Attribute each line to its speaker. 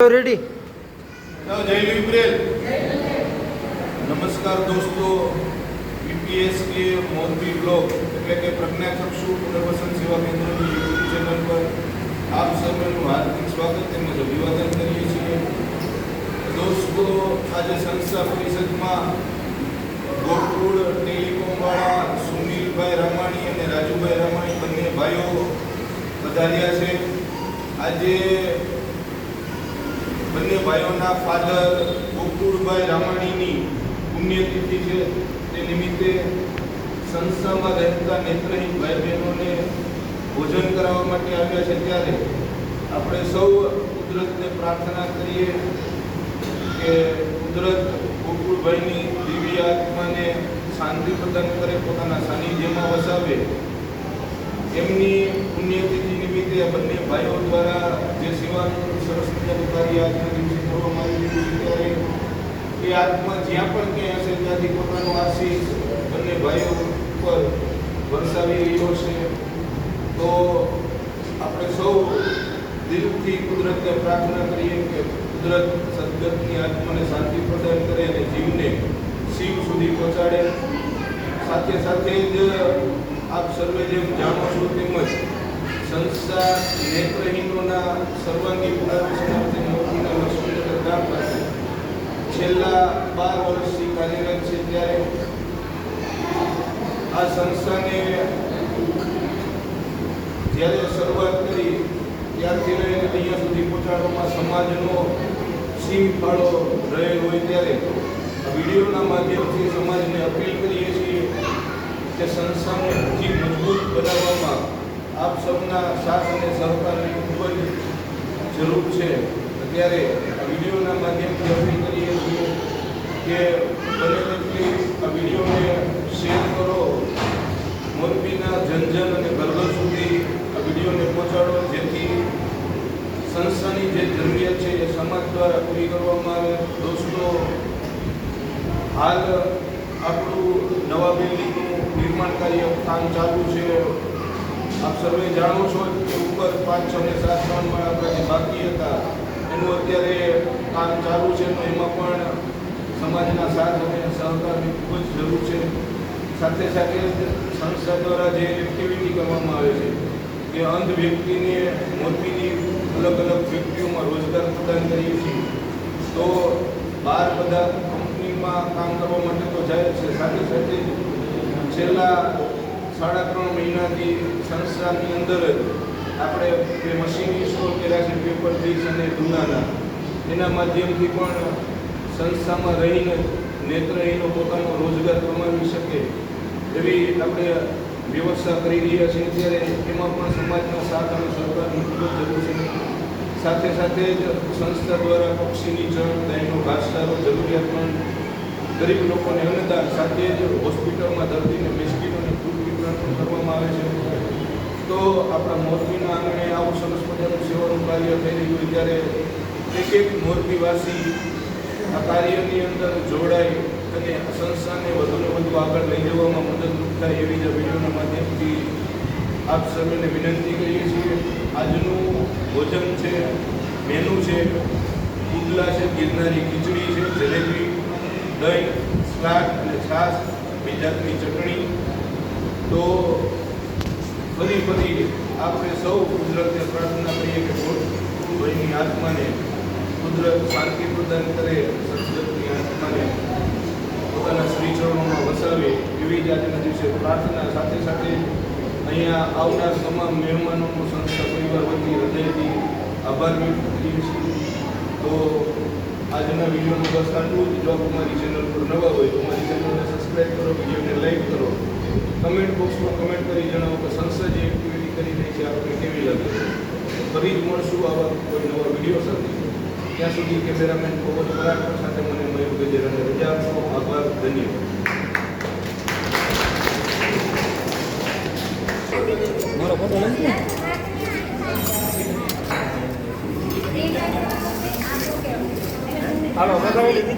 Speaker 1: Ready
Speaker 2: જય લીબ્રેલ નમસ્કાર દોસ્તો, બીપીએસકે મોરબી બ્લોગ એટલે કે પ્રજ્ઞાચક્ષુ પુનર્વસન સેવા કેન્દ્રની યુટ્યુબ ચેનલ પર આપ સર્વનું હાર્દિક સ્વાગત તેમજ અભિવાદન કરીએ છીએ. દોસ્તો, આજે સંસ્થા પરિષદમાં ગોકુળ ટેલિકોમવાળા સુનિલભાઈ રામાણી અને રાજુભાઈ રામાણી બંને ભાઈઓ પધાર્યા છે. આજે બંને ભાઈઓના ફાધર ગોકુળભાઈ રામાણીની પુણ્યતિથિ છે. તે નિમિત્તે સંસ્થામાં રહેતા નેત્રહીન ભાઈ બહેનોને ભોજન કરાવવા માટે આવ્યા છે. ત્યારે આપણે સૌ કુદરતને પ્રાર્થના કરીએ કે કુદરત ગોકુળભાઈની દિવ્ય આત્માને શાંતિ પ્રદાન કરે, પોતાના સાનિધ્યમાં વસાવે. એમની પુણ્યતિથિ નિમિત્તે આ બંને ભાઈઓ દ્વારા જે સેવાનું સરસ મજાનું કાર્ય આજના દિવસે કરવામાં આવી રહ્યું છે, ત્યારે એ આત્મા જ્યાં પણ ક્યાંય હશે ત્યાંથી પોતાનો આશીષ બંને ભાઈઓ ઉપર વરસાવી રહ્યો છે. તો આપણે સૌ દિલથી કુદરતને પ્રાર્થના કરીએ કે કુદરત સદગતની આત્માને શાંતિ પ્રદાન કરે અને જીવને શિવ સુધી પહોંચાડે. સાથે સાથે જ આપ સર્વે જેમ જાણો છો તેમજ સંસ્થા નેત્રહીનોના સર્વાંગી પુનર્વસનાર્થે મોરબીના લક્ષ્મીનગર ગામ પાસે છેલ્લા 12 વર્ષથી કાર્યરત છે. ત્યારે આ સંસ્થાને જ્યારે શરૂઆત કરી ત્યારથી લઈને અહીંયા સુધી પહોંચાડવામાં સમાજનો સિંહ ફાળો રહેલો હોય, ત્યારે આ વિડીયોના માધ્યમથી સમાજને અપીલ કરીએ છીએ કે સંસ્થાને હજી મજબૂત બનાવવામાં આપ સૌના સાથ અને સહકારની ખૂબ જ જરૂર છે. અત્યારે આ વિડીયોના માધ્યમથી અપીલ કરીએ છીએ કે બને તેટલી આ વિડીયોને શેર કરો, મોરબીના જન અને ઘર સુધી આ વિડીયોને પહોંચાડો, જેથી સંસ્થાની જે જરૂરિયાત છે એ સમાજ દ્વારા પૂરી કરવામાં આવે. દોસ્તો, હાલ આપણું નવા બિલ્ડિંગનું નિર્માણ કાર્ય કામ ચાલુ છે. આપ સર્વે જાણો છો કે ઉપર 5, 6 અને 7 માળમાં આપણા જે બાકી હતા એનું અત્યારે કામ ચાલુ છે. તો એમાં પણ સમાજના સાથ અને સહકારની ખૂબ જ જરૂર છે. સાથે સાથે સંસ્થા દ્વારા જે એક્ટિવિટી કરવામાં આવે છે કે અંધ વ્યક્તિને મોરબીની અલગ અલગ વ્યક્તિઓમાં રોજગાર પ્રદાન કરીએ છીએ. તો બહાર બધા કંપનીમાં કામ કરવા માટે તો જાય છે. સાથે સાથે છેલ્લા 3.5 મહિનાથી સંસ્થાની અંદર જ આપણે જે મશીન ઇન્સ્ટોલ કર્યા છે પેપર બ્રિક્સ અને ચૂનાના, એના માધ્યમથી પણ સંસ્થામાં રહીને નેત્રહીનો પોતાનો રોજગાર કમાવી શકે એવી આપણે વ્યવસ્થા કરી રહ્યા છીએ. ત્યારે એમાં પણ સમાજના સાથ અને સહકારની ખૂબ જ જરૂર છે. સાથે સાથે જ સંસ્થા દ્વારા પક્ષીની જળ, ગાયનો ઘાસચારો, જરૂરિયાતમંદ ગરીબ લોકોને અન્નદાન, સાથે જ હોસ્પિટલમાં દર્દીને બિસ્કીટોને ફૂડ વિતરણ પણ કરવામાં આવે છે. તો આપણા મોરબીના આંગણે આવું સરસ મજાનું સેવાનું કાર્ય થઈ રહ્યું હોય, ત્યારે એક મોરબીવાસી આ કાર્યની અંદર જોડાય અને સંસ્થાને વધુને વધુ આગળ લઈ જવામાં મદદરૂપ થાય એવી જ વિડીયોના માધ્યમથી આપ સર્વેને વિનંતી કરીએ છીએ. આજનું ભોજન છે, મેનુ છે, પુડલા છે, ગિરનારી ખીચડી છે, જલેબી, દહીં, સલાડ અને છાશ, બીજાની ચટણી. તો ફરી આપણે સૌ કુદરતને પ્રાર્થના કરીએ કે ગોકુળભાઈની આત્માને કુદરત શાંતિ પ્રદાન કરે, સદગતની આત્માને પોતાના શ્રીચરણોમાં વસાવે એવી જ આજના દિવસે પ્રાર્થના. સાથે સાથે અહીંયા આવનાર તમામ મહેમાનોનો સંસ્થા પરિવાર વતી હૃદયથી આભાર વ્યક્ત કરીએ છીએ. તો આજના વિડીયોનું બસ આટલું જ. જો આપ અમારી ચેનલ પર નવા હોય તો અમારી ચેનલને સબસ્ક્રાઈબ કરો, વિડીયોને લાઈક કરો, કમેન્ટ બોક્સમાં કમેન્ટ કરી જણાવો કે સંસ્થા જે એક્ટિવિટી કરી રહી છે આપણે કેવી લાગે છે. ફરી જ મળશું આવા કોઈ નવા વિડીયો સાથે. ત્યાં સુધી કેમેરામેન પવન પરાગ સાથે મને મયુર ગજેરાને રજા આપશો. આભાર, ધન્યવાદ.
Speaker 1: મારો ફોટો લઈ હાલો બતાવી